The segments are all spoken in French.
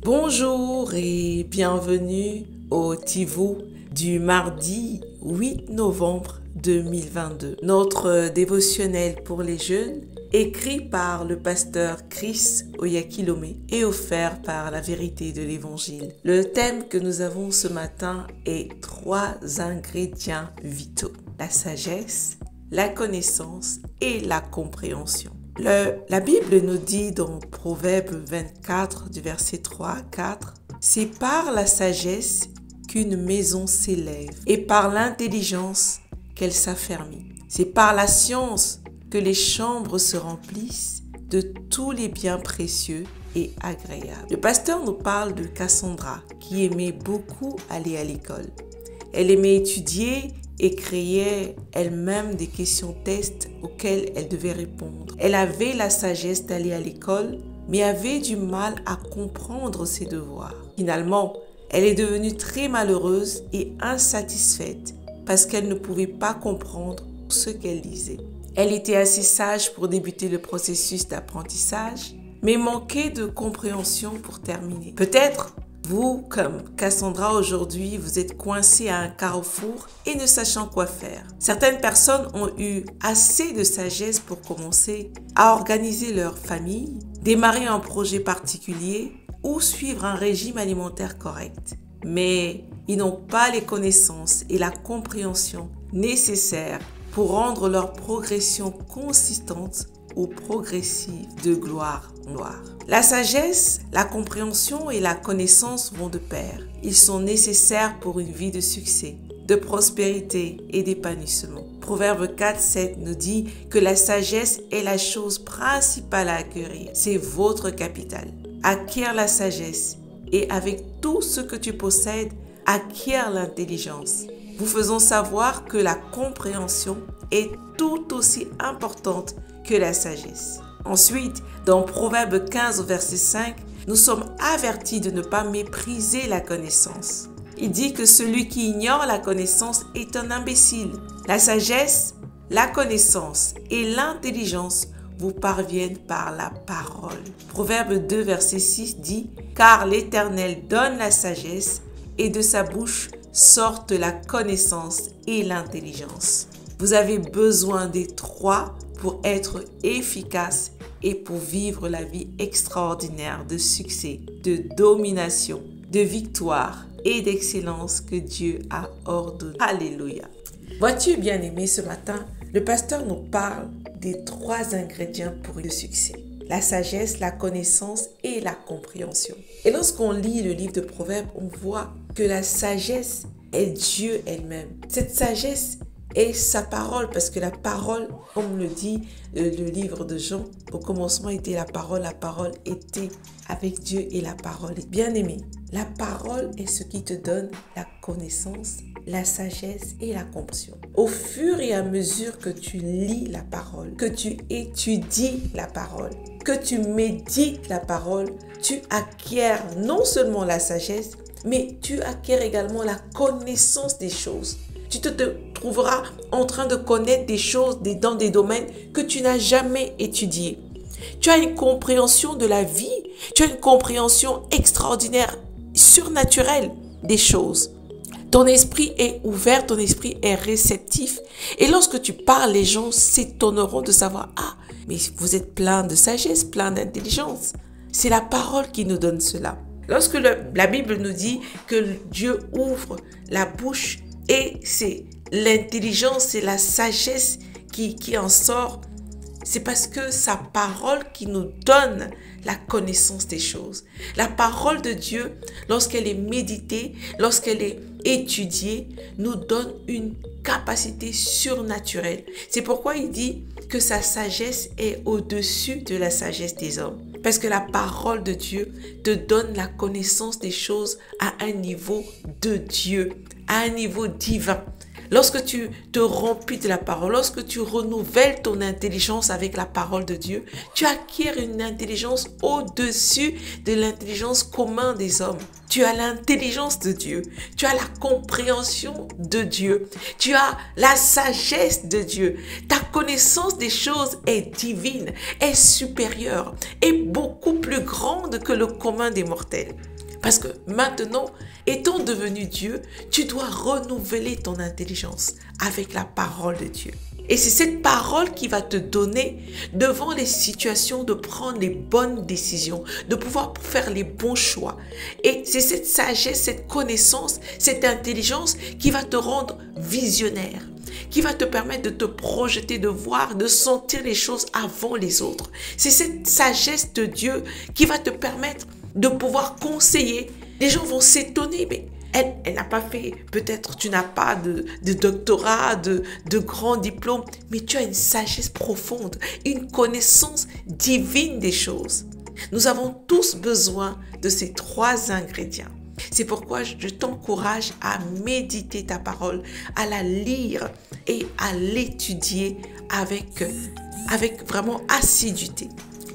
Bonjour et bienvenue au Tivou du mardi 8 novembre 2022. Notre dévotionnel pour les jeunes, écrit par le pasteur Chris Oyakilome et offert par la vérité de l'évangile. Le thème que nous avons ce matin est 3 ingrédients vitaux: la sagesse, la connaissance et la compréhension. La Bible nous dit dans Proverbe 24 du verset 3 à 4, « C'est par la sagesse qu'une maison s'élève et par l'intelligence qu'elle s'affermit. C'est par la science que les chambres se remplissent de tous les biens précieux et agréables. » Le pasteur nous parle de Cassandra qui aimait beaucoup aller à l'école. Elle aimait étudier et créait elle-même des questions-tests auxquelles elle devait répondre. Elle avait la sagesse d'aller à l'école, mais avait du mal à comprendre ses devoirs. Finalement, elle est devenue très malheureuse et insatisfaite parce qu'elle ne pouvait pas comprendre ce qu'elle lisait. Elle était assez sage pour débuter le processus d'apprentissage, mais manquait de compréhension pour terminer. Peut-être vous, comme Cassandra aujourd'hui, vous êtes coincé à un carrefour et ne sachant quoi faire. Certaines personnes ont eu assez de sagesse pour commencer à organiser leur famille, démarrer un projet particulier ou suivre un régime alimentaire correct. Mais ils n'ont pas les connaissances et la compréhension nécessaires pour rendre leur progression consistante ou progressive de gloire en gloire. La sagesse, la compréhension et la connaissance vont de pair. Ils sont nécessaires pour une vie de succès, de prospérité et d'épanouissement. Proverbe 4:7 nous dit que la sagesse est la chose principale à acquérir. C'est votre capital. Acquiert la sagesse et avec tout ce que tu possèdes, acquiert l'intelligence. Vous faisons savoir que la compréhension est tout aussi importante que la sagesse. Ensuite, dans Proverbe 15 au verset 5, nous sommes avertis de ne pas mépriser la connaissance. Il dit que celui qui ignore la connaissance est un imbécile. La sagesse, la connaissance et l'intelligence vous parviennent par la parole. Proverbe 2 verset 6 dit « Car l'Éternel donne la sagesse et de sa bouche sortent la connaissance et l'intelligence. » Vous avez besoin des trois pour être efficace et pour vivre la vie extraordinaire de succès, de domination, de victoire et d'excellence que Dieu a ordonné. Alléluia. Vois-tu, bien-aimé, ce matin, le pasteur nous parle des 3 ingrédients pour le succès: la sagesse, la connaissance et la compréhension. Et lorsqu'on lit le livre de Proverbes, on voit que la sagesse est Dieu elle-même. Cette sagesse est sa parole, parce que la parole, comme le dit le livre de Jean, au commencement était la parole était avec Dieu et la parole est bien aimée. La parole est ce qui te donne la connaissance, la sagesse et la compréhension. Au fur et à mesure que tu lis la parole, que tu étudies la parole, que tu médites la parole, tu acquiers non seulement la sagesse, mais tu acquiers également la connaissance des choses. Tu te trouveras en train de connaître des choses dans des domaines que tu n'as jamais étudiés. Tu as une compréhension de la vie, tu as une compréhension extraordinaire, surnaturelle des choses. Ton esprit est ouvert, ton esprit est réceptif. Et lorsque tu parles, les gens s'étonneront de savoir « Ah, mais vous êtes plein de sagesse, plein d'intelligence. » C'est la parole qui nous donne cela. Lorsque la Bible nous dit que Dieu ouvre la bouche, et c'est l'intelligence et la sagesse qui en sort, c'est parce que sa parole qui nous donne la connaissance des choses. La parole de Dieu, lorsqu'elle est méditée, lorsqu'elle est étudiée, nous donne une capacité surnaturelle. C'est pourquoi il dit que sa sagesse est au-dessus de la sagesse des hommes. Parce que la parole de Dieu te donne la connaissance des choses à un niveau de Dieu, à un niveau divin. Lorsque tu te remplis de la parole, lorsque tu renouvelles ton intelligence avec la parole de Dieu, tu acquiers une intelligence au-dessus de l'intelligence commune des hommes. Tu as l'intelligence de Dieu, tu as la compréhension de Dieu, tu as la sagesse de Dieu. Ta connaissance des choses est divine, est supérieure, est beaucoup plus grande que le commun des mortels. Parce que maintenant, étant devenu Dieu, tu dois renouveler ton intelligence avec la parole de Dieu. Et c'est cette parole qui va te donner, devant les situations, de prendre les bonnes décisions, de pouvoir faire les bons choix. Et c'est cette sagesse, cette connaissance, cette intelligence qui va te rendre visionnaire, qui va te permettre de te projeter, de voir, de sentir les choses avant les autres. C'est cette sagesse de Dieu qui va te permettre de pouvoir conseiller. Les gens vont s'étonner, mais elle n'a pas fait, peut-être tu n'as pas de doctorat, de grands diplômes, mais tu as une sagesse profonde, une connaissance divine des choses. Nous avons tous besoin de ces 3 ingrédients. C'est pourquoi je t'encourage à méditer ta parole, à la lire et à l'étudier avec vraiment assiduité.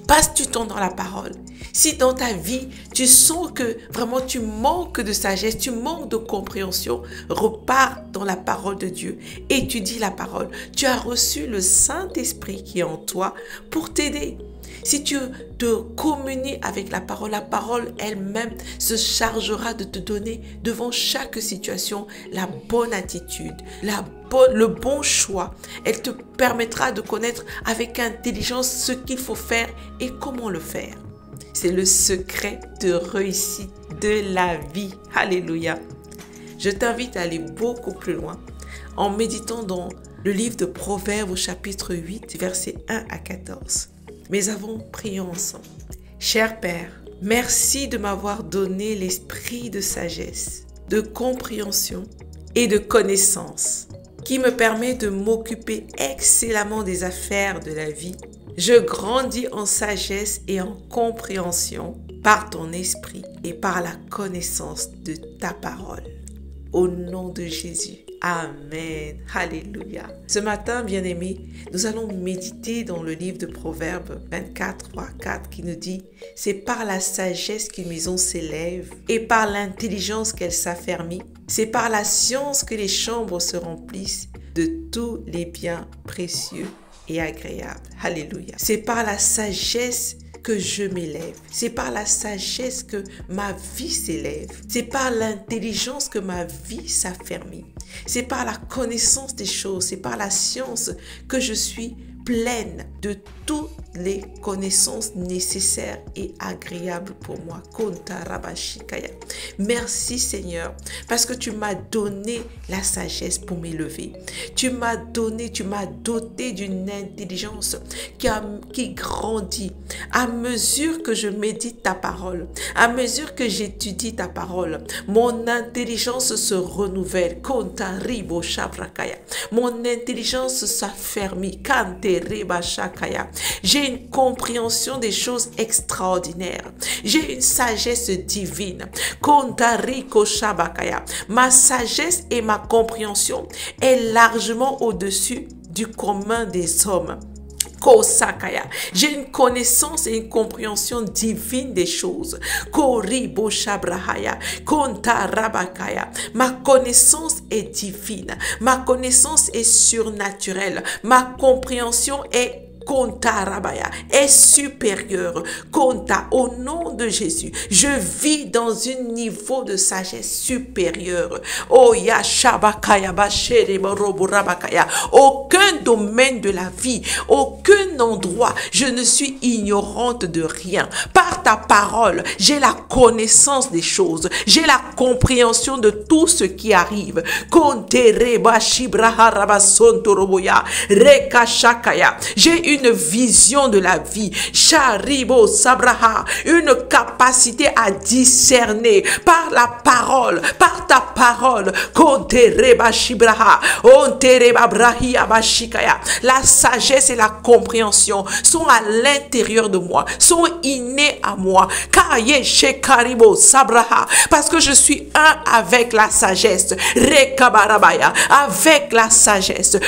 Passe du temps dans la parole. Si dans ta vie, tu sens que vraiment tu manques de sagesse, tu manques de compréhension, repars dans la parole de Dieu. Étudie la parole. Tu as reçu le Saint-Esprit qui est en toi pour t'aider. Si tu te communies avec la parole elle-même se chargera de te donner devant chaque situation la bonne attitude, le bon choix. Elle te permettra de connaître avec intelligence ce qu'il faut faire et comment le faire. C'est le secret de réussite de la vie. Alléluia. Je t'invite à aller beaucoup plus loin en méditant dans le livre de Proverbes au chapitre 8, versets 1 à 14. Mais avant, prions ensemble. Cher Père, merci de m'avoir donné l'esprit de sagesse, de compréhension et de connaissance qui me permet de m'occuper excellemment des affaires de la vie. Je grandis en sagesse et en compréhension par ton esprit et par la connaissance de ta parole. Au nom de Jésus. Amen. Alléluia. Ce matin, bien-aimés, nous allons méditer dans le livre de Proverbes 24, 3, 4 qui nous dit « C'est par la sagesse qu'une maison s'élève et par l'intelligence qu'elle s'affermit. C'est par la science que les chambres se remplissent de tous les biens précieux et agréables. » Alléluia. C'est par la sagesse que je m'élève. C'est par la sagesse que ma vie s'élève. C'est par l'intelligence que ma vie s'affermit. C'est par la connaissance des choses, c'est par la science que je suis pleine de toutes les connaissances nécessaires et agréables pour moi. Merci Seigneur, parce que tu m'as donné la sagesse pour m'élever. Tu m'as doté d'une intelligence qui grandit à mesure que je médite ta parole, à mesure que j'étudie ta parole. Mon intelligence se renouvelle. Mon intelligence s'affermit. J'ai une compréhension des choses extraordinaires. J'ai une sagesse divine. Ma sagesse et ma compréhension est largement au-dessus du commun des hommes. J'ai une connaissance et une compréhension divine des choses. Ma connaissance est divine. Ma connaissance est surnaturelle. Ma compréhension est supérieur. Au nom de Jésus, je vis dans un niveau de sagesse supérieure. Aucun domaine de la vie, aucun endroit, je ne suis ignorante de rien. Par ta parole, j'ai la connaissance des choses. J'ai la compréhension de tout ce qui arrive. J'ai une vision de la vie. Sharibo Sabraha, une capacité à discerner par la parole, par ta parole. La sagesse et la compréhension sont à l'intérieur de moi, sont innées à moi. Parce que je suis un avec la sagesse. Avec la sagesse.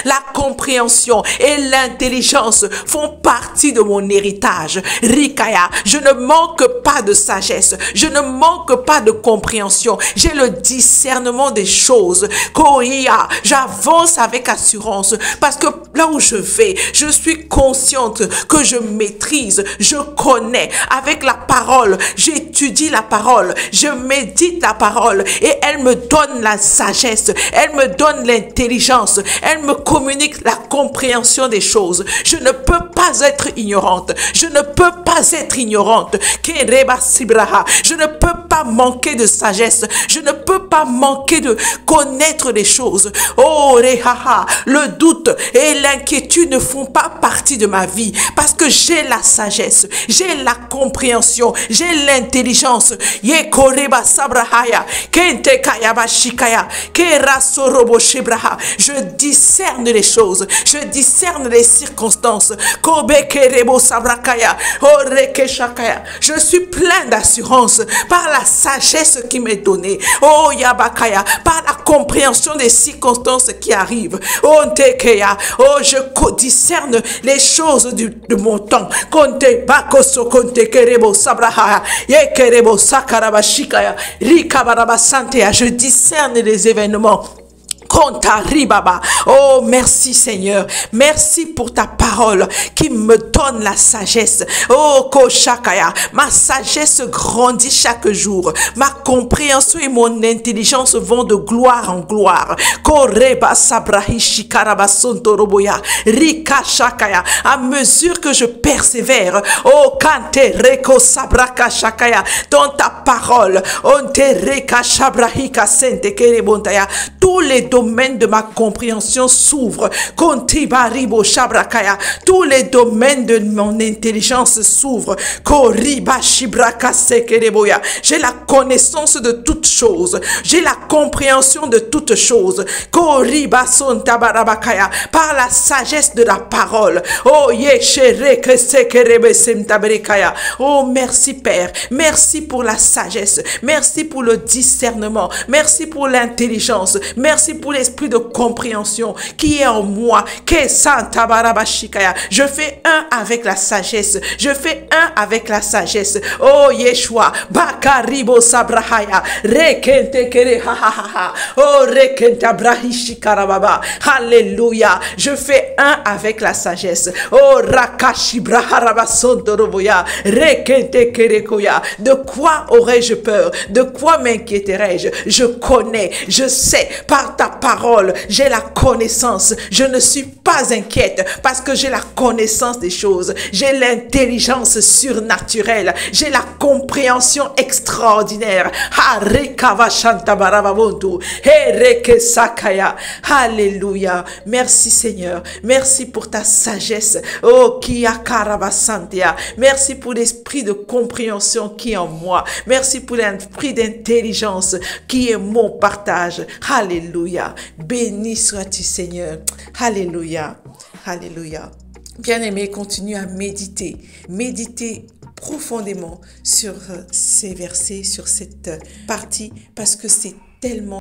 La la compréhension et l'intelligence font partie de mon héritage. Rikaya, je ne manque pas de sagesse, je ne manque pas de compréhension. J'ai le discernement des choses. Koya, j'avance avec assurance parce que là où je vais, je suis consciente que je maîtrise, je connais avec la parole, j'étudie la parole, je médite la parole et elle me donne la sagesse, elle me donne l'intelligence, elle me communique la compréhension des choses. Je ne peux pas être ignorante, je ne peux pas être ignorante. Je ne peux pas manquer de sagesse, je ne peux pas manquer de connaître les choses. Oh, Rehaha, le doute et l'inquiétude ne font pas partie de ma vie parce que j'ai la sagesse, j'ai la compréhension, j'ai l'intelligence. Je discerne les choses, je discerne les circonstances. Je suis plein d'assurance par la sagesse qui m'est donnée. Oh Yabakaya, par la compréhension des circonstances qui arrivent. Oh Ntekeya, oh je discerne les choses de mon temps. Konte bakoso konte kerebo sabraha, yekerebo sakarabashikaya, rikabarabasante. Je discerne les événements. Ribaba. Oh, merci Seigneur. Merci pour ta parole qui me donne la sagesse. Oh, Koshakaya. Ma sagesse grandit chaque jour. Ma compréhension et mon intelligence vont de gloire en gloire. Koreba Sabrahi Shikaraba Sontoroboya. Rika Shakaya. À mesure que je persévère. Oh, Kante Reko Sabraka Shakaya. Dans ta parole. Onte Reka Shabrahika Sente Kerebontaya. Tous les domaines de ma compréhension s'ouvrent. Tous les domaines de mon intelligence s'ouvrent. J'ai la connaissance de toutes choses. J'ai la compréhension de toutes choses. Par la sagesse de la parole. Oh, merci Père. Merci pour la sagesse. Merci pour le discernement. Merci pour l'intelligence. Merci pour l'esprit de compréhension qui est en moi. Je fais un avec la sagesse. Je fais un avec la sagesse. Oh Yeshua. Bakaribo Sabrahaya. Rekente kere ha ha ha. Oh Rekenta Brahishi Karababa. Alléluia. Je fais un avec la sagesse. Oh Rakashi Braharaba Sondoroboya. Rekente Kerekoya. De quoi aurais-je peur? De quoi m'inquiéterais-je? Je connais, je sais par ta parole, j'ai la connaissance. Je ne suis pas inquiète parce que j'ai la connaissance des choses. J'ai l'intelligence surnaturelle. J'ai la compréhension extraordinaire. Alléluia. Merci Seigneur. Merci pour ta sagesse. Oh, merci pour l'esprit de compréhension qui est en moi. Merci pour l'esprit d'intelligence qui est mon partage. Alléluia. Béni sois-tu Seigneur. Alléluia. Alléluia. Bien-aimé, continue à méditer. Méditer profondément sur ces versets, sur cette partie, parce que c'est tellement